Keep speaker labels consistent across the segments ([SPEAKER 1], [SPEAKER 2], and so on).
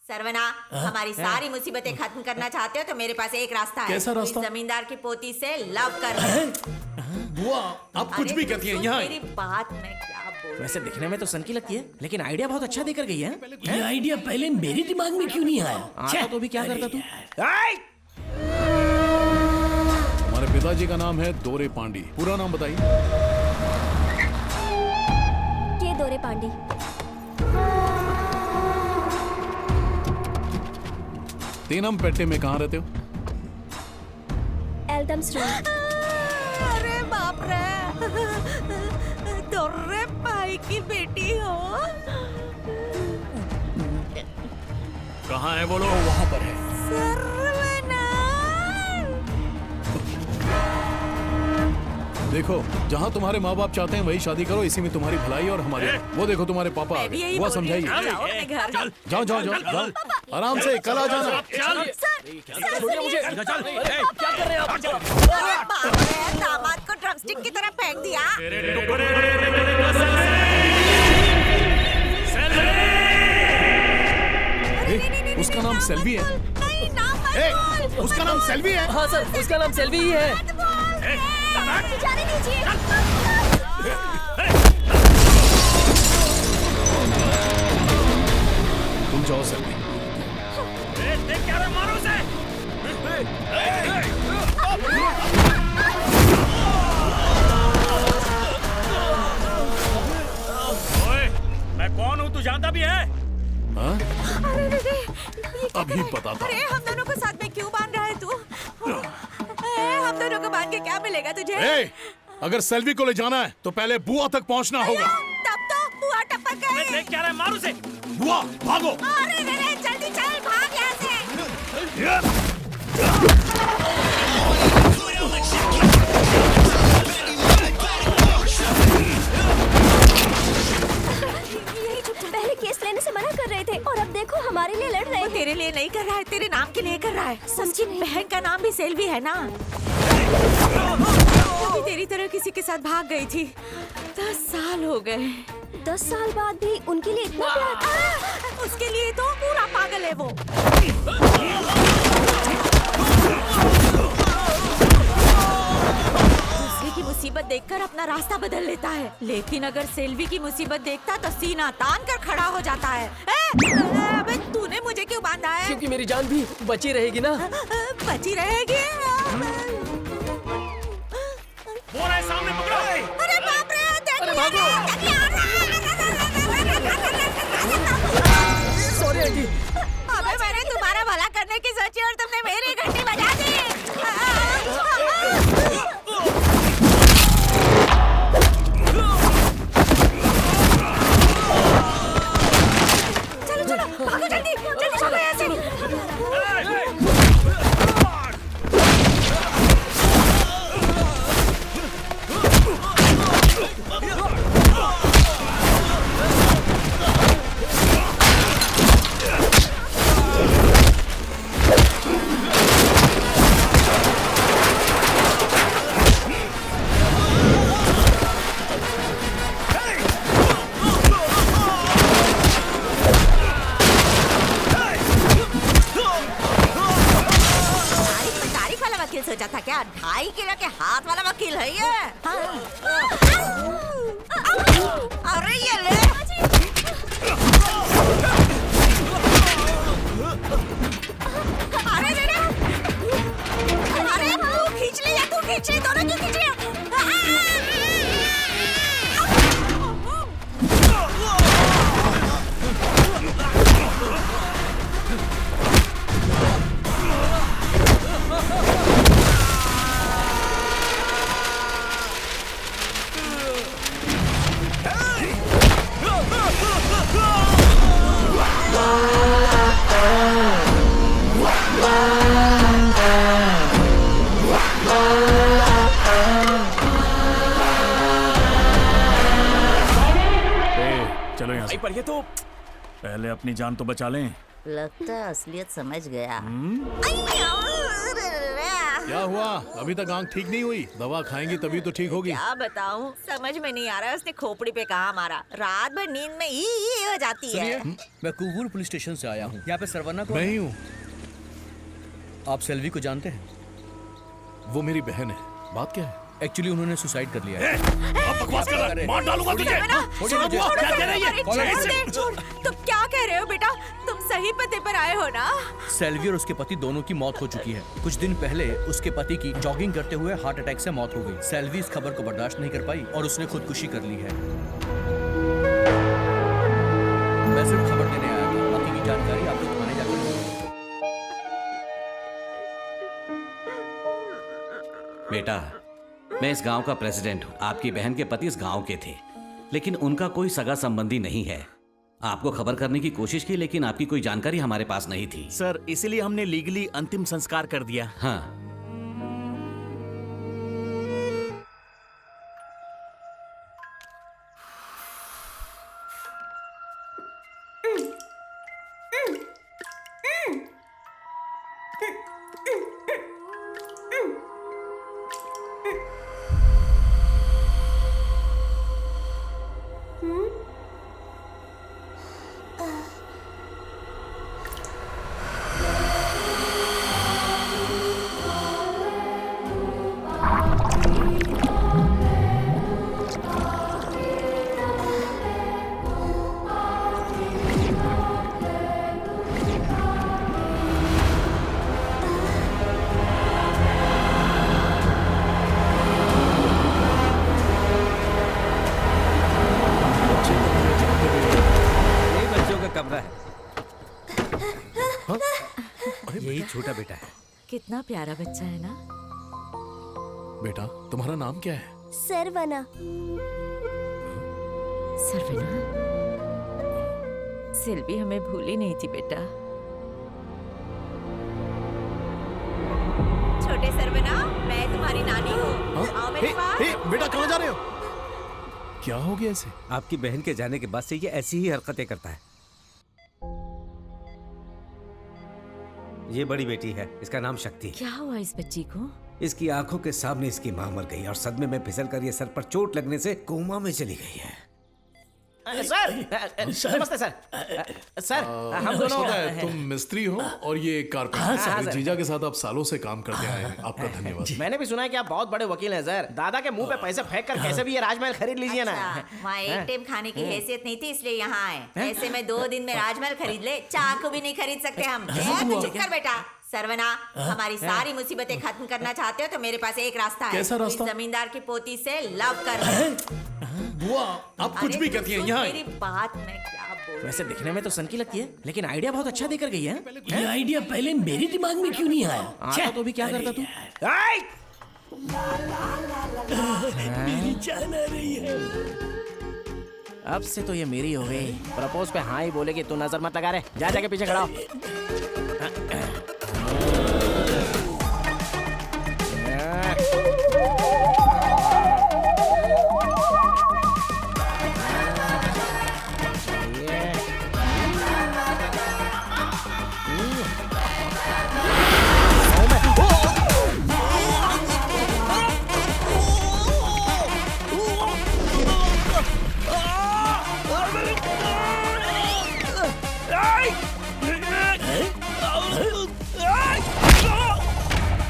[SPEAKER 1] सरवना, हमारी सारी मुसीबतें खत्म करना चाहते हो तो मेरे पास एक रास्ता है।
[SPEAKER 2] कैसा रास्ता?
[SPEAKER 1] इस जमींदार की पोती से लव कर लो।
[SPEAKER 2] बुआ, आप कुछ भी कहती हैं यहाँ।
[SPEAKER 1] मेरी बात मैं क्या बोलूं?
[SPEAKER 3] वैसे दिखने में तो सन की लगती है, लेकिन आइडिया बहुत अच्छा देकर गई है।
[SPEAKER 4] ये आइडिया पहले मेरे दिमाग में क्यों नहीं आया?
[SPEAKER 3] आता तो भी क्या करता तू?
[SPEAKER 2] हमारे पिताजी का नाम है दोरे पांडी। पूरा नाम बताइए।
[SPEAKER 5] के दोरे पांडी।
[SPEAKER 2] तीनम पेट्टे में कहाँ रहते हो?
[SPEAKER 5] एल्टमस्ट्रीम।
[SPEAKER 1] अरे बाप रे, दोर्रे भाई की बेटी हो।
[SPEAKER 2] कहाँ है बोलो? वहाँ पर है। देखो, जहाँ तुम्हारे माँ बाप चाहते हैं वही शादी करो, इसी में तुम्हारी भलाई और हमारी। वो देखो तुम्हारे पापा आ गए, वो समझाइए। जाओ जाओ जाओ जाओ, आराम से, कल आ जाना।
[SPEAKER 4] क्या कर रहे हैं आप?
[SPEAKER 1] दामाद को ड्रमस्टिक की तरह फेंक दिया।
[SPEAKER 2] उसका नाम सेल्वी है।
[SPEAKER 1] नहीं, नाम मत बोल।
[SPEAKER 2] उसका नाम सेल्वी है।
[SPEAKER 4] हाँ सर, उसका नाम सेल्वी ही है।
[SPEAKER 5] जाने दीजिए।
[SPEAKER 2] तुम जाओ सेल्वी।
[SPEAKER 3] मारो उसे। ओए, मैं कौन हूँ तू जानता भी है?
[SPEAKER 2] हाँ?
[SPEAKER 1] अरे
[SPEAKER 2] अभी बताता
[SPEAKER 1] अरे हम दोनों को साथ में क्यों बांध रहा है तू? हम दोनों को बांध के क्या मिलेगा तुझे?
[SPEAKER 2] ए, अगर सेल्वी को ले जाना है तो पहले बुआ तक पहुंचना होगा।
[SPEAKER 1] तब तो बुआ टपक गई।
[SPEAKER 3] देख क्या रहा है, मारो उसे।
[SPEAKER 2] बुआ भागो।
[SPEAKER 1] अरे रे, जल्दी चल, भाग यहाँ से।
[SPEAKER 5] पहले केस लेने से मना कर रहे थे और अब देखो हमारे लिए लड़ रहे
[SPEAKER 1] वो
[SPEAKER 5] हैं।
[SPEAKER 1] तेरे लिए नहीं कर रहा है, तेरे नाम के लिए कर रहा है। समझी? बहन का नाम भी सेल्वी है ना। वो भी तेरी तरह किसी के साथ भाग गई थी। 10 साल हो गए।
[SPEAKER 5] 10 साल बाद भी उनके लिए इतना प्यार।
[SPEAKER 1] उसके लिए तो पूरा पागल है वो। दूसरे की मुसीबत देखकर अपना रास्ता बदल लेता है, लेकिन अगर सेल्वी की मुसीबत देखता तो सीना तान कर खड़ा हो जाता है। अबे तूने मुझे क्यों बांधा है?
[SPEAKER 4] क्योंकि मेरी जान भी बची रहेगी ना।
[SPEAKER 1] बची रहेगी।
[SPEAKER 3] वो रहा है सामने, पकड़ो।
[SPEAKER 1] अरे बाप रे,
[SPEAKER 4] अरे भागो। Sorry aunty.
[SPEAKER 1] अबे मैंने तुम्हारा भला करने की सोची और तुमने मेरी घंटी बजा दी। चलो चलो, भागो जल्दी, जल्दी भागो यहाँ से। तारीख वाला वकील सोचा था क्या? 2.5 किलो के हाथ वाला वकील है ये। अरे ये ले। अरे रे रे। अरे तू खींच ले या तू खींच ले, दोनों क्यों खींच रहे हो?
[SPEAKER 2] चलो यहाँ से।
[SPEAKER 3] पर ये तो पहले अपनी जान तो बचा लें।
[SPEAKER 1] लगता है असलियत समझ गया।
[SPEAKER 2] क्या हुआ? अभी तक आंख ठीक नहीं हुई? दवा खाएंगी तभी तो ठीक होगी।
[SPEAKER 1] क्या बताऊं, समझ में नहीं आ रहा है उसने खोपड़ी पे कहाँ मारा। रात भर नींद में ई हो जाती है।
[SPEAKER 6] मैं कुवूर पुलिस स्टेशन से आया हूँ। यहाँ पे सरवना को
[SPEAKER 2] मैं ही हूँ।
[SPEAKER 6] आप सेल्वी को जानते हैं?
[SPEAKER 2] वो मेरी बहन है। बात क्या है?
[SPEAKER 6] एक्चुअली उन्होंने सुसाइड कर लिया है।
[SPEAKER 3] अब बकवास कर रहा है, मार डालूंगा तुझे।
[SPEAKER 6] क्या
[SPEAKER 3] कह रही है?
[SPEAKER 1] तुम क्या कह रहे हो बेटा? तुम सही पते पर आए हो ना?
[SPEAKER 6] सेल्वी और उसके पति दोनों की मौत हो चुकी है। कुछ दिन पहले उसके पति की जॉगिंग करते हुए हार्ट अटैक से मौत हो गई। सेल्वी इस खबर को बर्दाश्त नहीं कर पाई और उसने खुदकुशी कर ली है। मैं सिर्फ खबर देने आया था, बाकी की जानकारी आप लोग थाने जाकर लेंगे।
[SPEAKER 7] बेटा, मैं इस गांव का प्रेसिडेंट हूँ। आपकी बहन के पति इस गांव के थे, लेकिन उनका कोई सगा संबंधी नहीं है। आपको खबर करने की कोशिश की, लेकिन आपकी कोई जानकारी हमारे पास नहीं थी।
[SPEAKER 3] सर, इसीलिए हमने लीगली अंतिम संस्कार कर दिया।
[SPEAKER 7] हाँ,
[SPEAKER 6] यही छोटा बेटा है।
[SPEAKER 1] कितना प्यारा बच्चा है ना?
[SPEAKER 2] बेटा, तुम्हारा नाम क्या है?
[SPEAKER 5] सरवना।
[SPEAKER 1] सरवना, सेल्वी हमें भूली नहीं थी बेटा। छोटे सरवना, मैं तुम्हारी नानी हूँ। आओ मेरे पास।
[SPEAKER 2] बेटा कहाँ जा रहे हो? क्या हो गया इसे?
[SPEAKER 8] आपकी बहन के जाने के बाद से ये ऐसी ही हरकतें करता है। ये बड़ी बेटी है, इसका नाम शक्ति है।
[SPEAKER 1] क्या हुआ इस बच्ची को?
[SPEAKER 8] इसकी आंखों के सामने इसकी मां मर गई और सदमे में फिसल कर ये सर पर चोट लगने से कोमा में चली गई है।
[SPEAKER 4] सर, नमस्ते सर। सर, हम दोनों
[SPEAKER 2] पता है, तुम मिस्त्री हो और ये कारपेंटर। जीजा के साथ आप सालों से काम करते आए हैं। आपका धन्यवाद।
[SPEAKER 4] मैंने भी सुना है कि आप बहुत बड़े वकील हैं सर। दादा के मुंह पे पैसे फेंक कर कैसे भी ये राजमहल खरीद लीजिए ना।
[SPEAKER 1] वहाँ एक टाइम खाने की हैसियत नहीं थी, इसलिए यहाँ आए। ऐसे में 2 दिन में राजमहल खरीद ले, चाकू भी नहीं खरीद सकते हम। तू चुप कर बेटा। सरवना, हमारी सारी मुसीबतें खत्म करना चाहते हो तो मेरे पास एक रास्ता है।
[SPEAKER 2] कैसा रास्ता?
[SPEAKER 1] इस जमींदार की पोती से लव कर।
[SPEAKER 2] बुआ, आप कुछ भी कहती हैं यहाँ।
[SPEAKER 1] मेरी बात मैं क्या बोलूं?
[SPEAKER 4] वैसे दिखने में तो सनकी लगती है, लेकिन आइडिया बहुत अच्छा देकर गई है।
[SPEAKER 9] ये आइडिया पहले मेरे दिमाग में क्यों नहीं आया?
[SPEAKER 4] आता तो भी क्या करता तू?
[SPEAKER 9] मेरी जान आ रही है।
[SPEAKER 4] अब से तो ये मेरी हो गई। प्रपोज पे हाँ ही बोलेगी, तू नजर मत लगा रे। जा जाके पीछे खड़ा हो।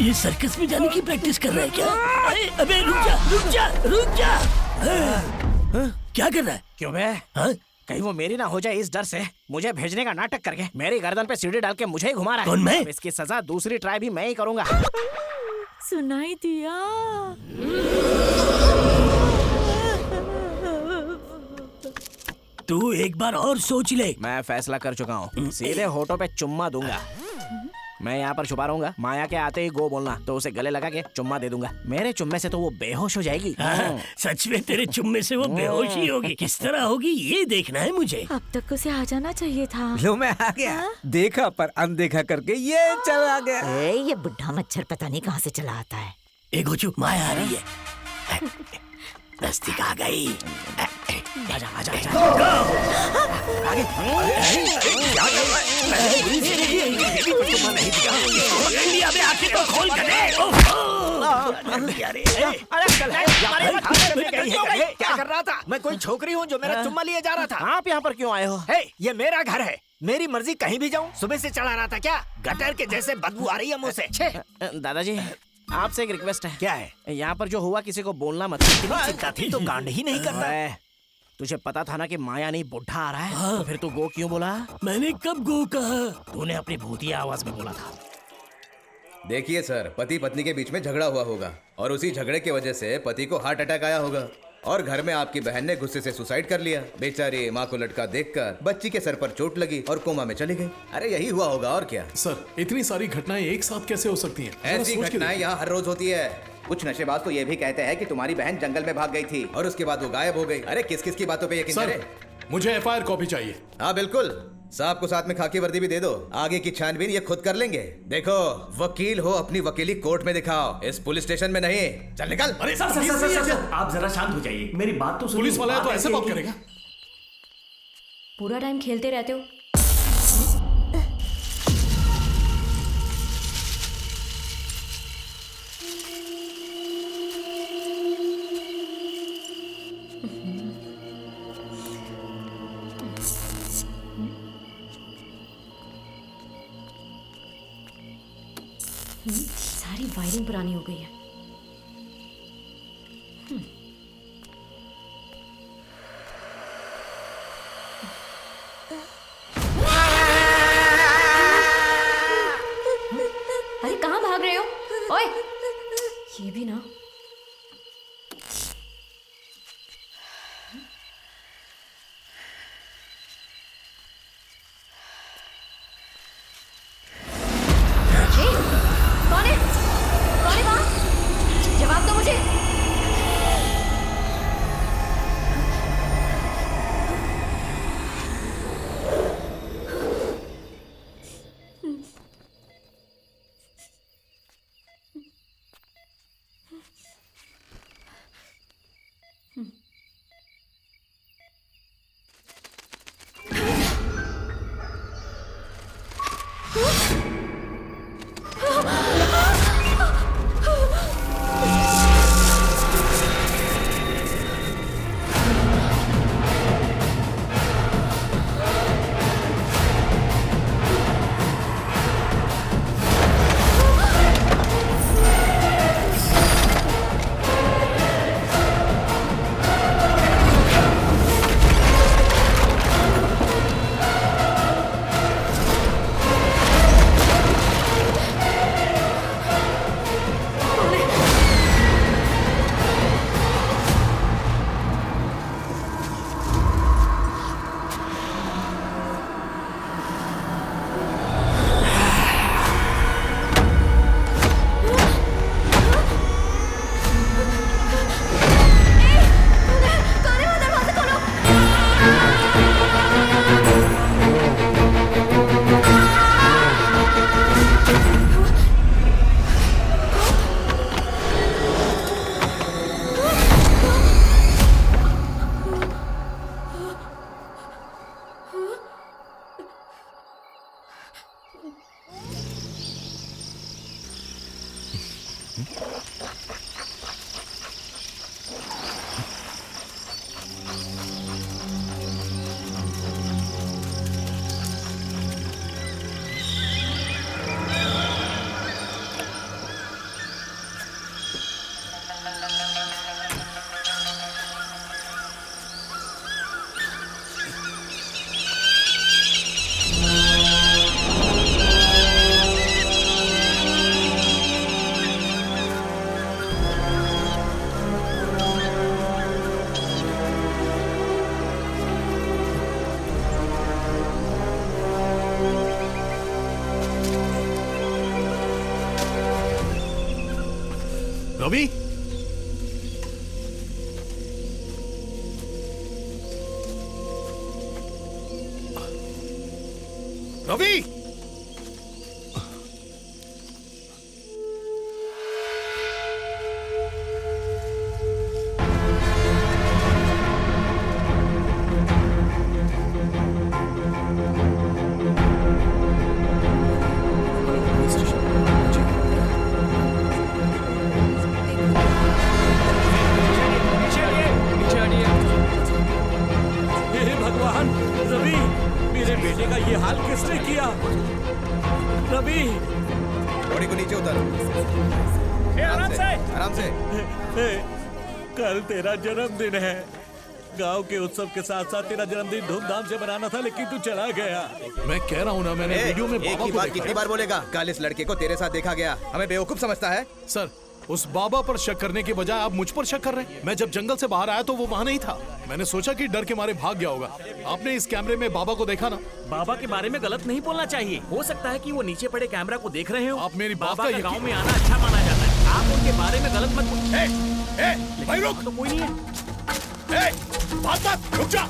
[SPEAKER 9] ये सर्कस में जाने की प्रैक्टिस कर रहा है क्या? अबे रुक जा, रुक जा, रुक जा। क्या कर रहा है?
[SPEAKER 4] क्यों बे? कहीं वो मेरी ना हो जाए, इस डर से मुझे भेजने का नाटक करके मेरी गर्दन पे सीढ़ी डाल के मुझे ही घुमा रहा है।
[SPEAKER 9] कौन मैं?
[SPEAKER 4] इसकी सजा दूसरी ट्राई भी मैं ही करूंगा।
[SPEAKER 1] सुनाई दिया?
[SPEAKER 9] तू एक बार और सोच ले।
[SPEAKER 4] मैं फैसला कर चुका हूँ, सीधे होठों पे चुम्मा दूंगा। मैं यहाँ पर छुपा रहूंगा, माया के आते ही गो बोलना तो उसे गले लगा के चुम्मा दे दूंगा। मेरे चुम्मे से तो वो बेहोश हो जाएगी।
[SPEAKER 9] सच में तेरे चुम्मे से वो बेहोश ही होगी। किस तरह होगी ये देखना है मुझे।
[SPEAKER 1] अब तक उसे आ जाना चाहिए था।
[SPEAKER 8] लो मैं आ गया। देखा पर अनदेखा करके ये चला गया।
[SPEAKER 1] ये बुढ़ा मच्छर पता नहीं कहाँ से चला आता है।
[SPEAKER 9] एक गोचू, माया आ रही है। नजदीक आ गई।
[SPEAKER 4] आजा आजा आजा।
[SPEAKER 8] आगे।
[SPEAKER 9] इंडिया में आके तो खोल कर
[SPEAKER 4] क्या कर रहा था? मैं कोई छोकरी हूँ जो मेरा चुम्मा लिए जा रहा था? आप यहाँ पर क्यों आए हो? ये मेरा घर है, मेरी मर्जी कहीं भी जाऊँ। सुबह से चढ़ा रहा था क्या? गटर के जैसे बदबू आ रही है मुंह से। दादाजी आपसे एक रिक्वेस्ट है। क्या है? यहाँ पर जो हुआ किसी को बोलना मत। चिंता थी तो कांड ही नहीं करता। तुझे पता था ना कि माया नहीं बुढ़ा आ रहा है, तो फिर तू गो क्यों बोला?
[SPEAKER 9] मैंने कब गो कहा?
[SPEAKER 4] तूने अपनी भूतिया आवाज में बोला था।
[SPEAKER 10] देखिए सर, पति पत्नी के बीच में झगड़ा हुआ होगा और उसी झगड़े की वजह से पति को हार्ट अटैक आया होगा और घर में आपकी बहन ने गुस्से से सुसाइड कर लिया। बेचारी माँ को लटका देखकर बच्ची के सर पर चोट लगी और कोमा में चली गई। अरे यही हुआ होगा और क्या।
[SPEAKER 2] सर इतनी सारी घटनाएं एक साथ कैसे हो सकती हैं?
[SPEAKER 10] ऐसी घटनाएं यहाँ हर रोज होती है। कुछ नशेबाज तो ये भी कहते हैं कि तुम्हारी बहन जंगल में भाग गई थी और उसके बाद वो गायब हो गई। अरे किस किस की बातों पे यकीन करें?
[SPEAKER 2] मुझे एफआईआर कॉपी चाहिए।
[SPEAKER 10] हाँ बिल्कुल, साहब को साथ में खाकी वर्दी भी दे दो। आगे की छानबीन ये खुद कर लेंगे। देखो वकील हो, अपनी वकीली कोर्ट में दिखाओ, इस पुलिस स्टेशन में नहीं। चल निकल।
[SPEAKER 3] अरे सर, आप जरा शांत हो जाइए, मेरी बात तो सुनिए।
[SPEAKER 2] पुलिस वाला है तो ऐसे बात करेगा?
[SPEAKER 5] पूरा टाइम खेलते रहते हो। सारी वायरिंग पुरानी हो गई है। अरे कहाँ भाग रहे हो? ओए, ये भी ना। जवाब दो मुझे।
[SPEAKER 2] रवि, रवि,
[SPEAKER 6] बेटे का ये हाल किसने किया? रवि,
[SPEAKER 10] बॉडी को नीचे उतारो।
[SPEAKER 6] आराम से,
[SPEAKER 10] आराम से।
[SPEAKER 6] कल तेरा जन्मदिन है। गांव के उत्सव के साथ साथ तेरा जन्मदिन धूमधाम से मनाना था, लेकिन तू चला गया।
[SPEAKER 2] मैं कह रहा हूँ ना, मैंने वीडियो में
[SPEAKER 10] एक
[SPEAKER 2] बाबा
[SPEAKER 10] ही
[SPEAKER 2] को
[SPEAKER 10] बात
[SPEAKER 2] देखा
[SPEAKER 10] कितनी बार बोलेगा? कल इस लड़के को तेरे साथ देखा गया, हमें बेवकूफ समझता है?
[SPEAKER 2] सर, उस बाबा पर शक करने के बजाय आप मुझ पर शक कर रहे हैं। मैं जब जंगल से बाहर आया तो वो वहाँ नहीं था। मैंने सोचा कि डर के मारे भाग गया होगा। आपने इस कैमरे में बाबा को देखा ना?
[SPEAKER 3] बाबा के बारे में गलत नहीं बोलना चाहिए। हो सकता है कि वो नीचे पड़े कैमरा को देख रहे हो।
[SPEAKER 2] आप मेरी बात
[SPEAKER 3] बाबा
[SPEAKER 2] का
[SPEAKER 3] का
[SPEAKER 2] यकीन-
[SPEAKER 3] गांव में आना अच्छा माना जाता है। आप उनके बारे में गलत मत बोलिए।
[SPEAKER 2] भाई रुक,
[SPEAKER 3] तो कोई नहीं है।
[SPEAKER 2] भाग मत, रुक जा।